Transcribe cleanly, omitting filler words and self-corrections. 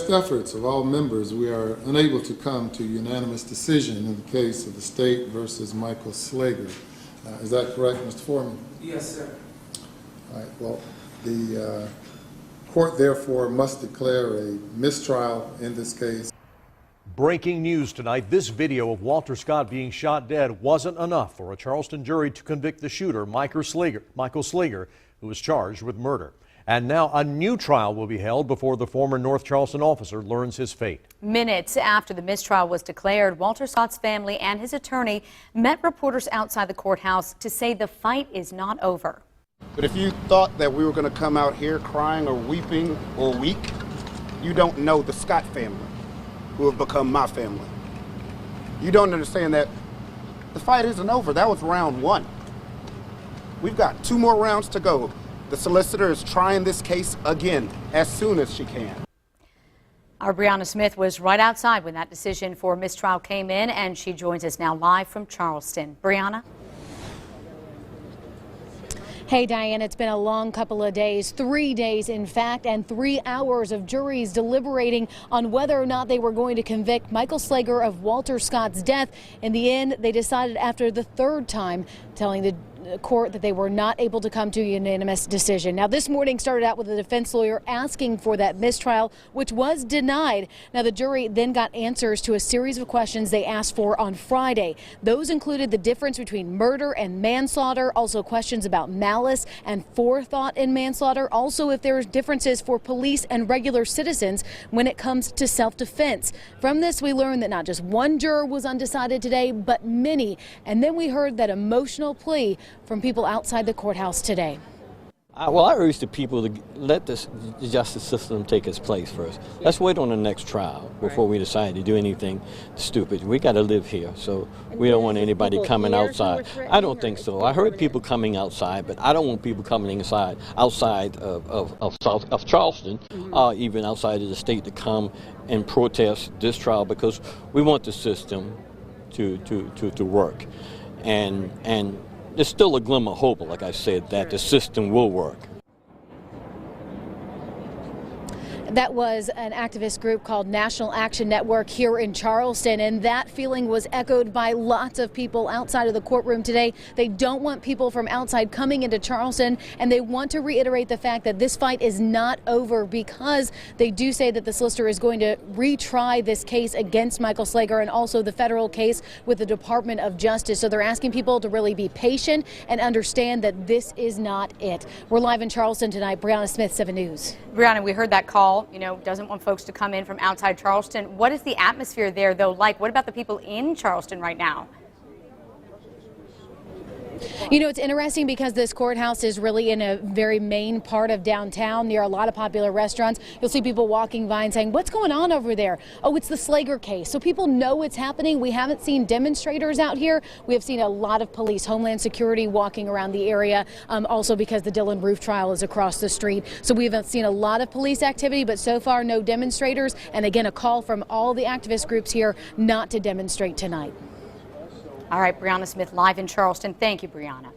best efforts of all members, we are unable to come to unanimous decision in the case of the state versus Michael Slager. Is that correct, Mr. Foreman? Yes, sir. All right, well, the court therefore must declare a mistrial in this case. Breaking news tonight. This video of Walter Scott being shot dead wasn't enough for a Charleston jury to convict the shooter, Michael Slager, who was charged with murder. And now a new trial will be held before the former North Charleston officer learns his fate. Minutes after the mistrial was declared, Walter Scott's family and his attorney met reporters outside the courthouse to say the fight is not over. But if you thought that we were going to come out here crying or weeping or weak, you don't know the Scott family, who have become my family. You don't understand that the fight isn't over. That was round one. We've got 2 more rounds to go. The solicitor is trying this case again as soon as she can. Our Brianna Smith was right outside when that decision for mistrial came in, and she joins us now live from Charleston. Brianna? Hey, Diane, it's been a long couple of days, 3 days, in fact, and 3 hours of juries deliberating on whether or not they were going to convict Michael Slager of Walter Scott's death. In the end, they decided after the 3rd time, telling the court that they were not able to come to a unanimous decision. Now, this morning started out with a defense lawyer asking for that mistrial, which was denied. Now, the jury then got answers to a series of questions they asked for on Friday. Those included the difference between murder and manslaughter, also questions about malice and forethought in manslaughter, also if there are differences for police and regular citizens when it comes to self-defense. From this, we learned that not just one juror was undecided today, but many. And then we heard that emotional plea from people outside the courthouse today. Well, I urge the people to let the justice system take its place first. Let's wait on the next trial before we decide to do anything stupid. We got to live here, so we don't want anybody coming outside. I don't think so. I heard people coming outside, but I don't want people coming outside of Charleston, even outside of the state, to come and protest this trial, because we want the system to work. And there's still a glimmer of hope, like I said, that the system will work. That was an activist group called National Action Network here in Charleston, and that feeling was echoed by lots of people outside of the courtroom today. They don't want people from outside coming into Charleston, and they want to reiterate the fact that this fight is not over, because they do say that the solicitor is going to retry this case against Michael Slager and also the federal case with the Department of Justice. So they're asking people to really be patient and understand that this is not it. We're live in Charleston tonight. Brianna Smith, 7 News. Brianna, we heard that call. Doesn't want folks to come in from outside Charleston. What is the atmosphere there, though, like? What about the people in Charleston right now? It's interesting because this courthouse is really in a very main part of downtown near a lot of popular restaurants. You'll see people walking by and saying, what's going on over there? Oh, it's the Slager case. So people know it's happening. We haven't seen demonstrators out here. We have seen a lot of police, Homeland Security walking around the area, also because the Dylan Roof trial is across the street. So we haven't seen a lot of police activity, but so far no demonstrators. And again, a call from all the activist groups here not to demonstrate tonight. All right, Brianna Smith live in Charleston. Thank you, Brianna.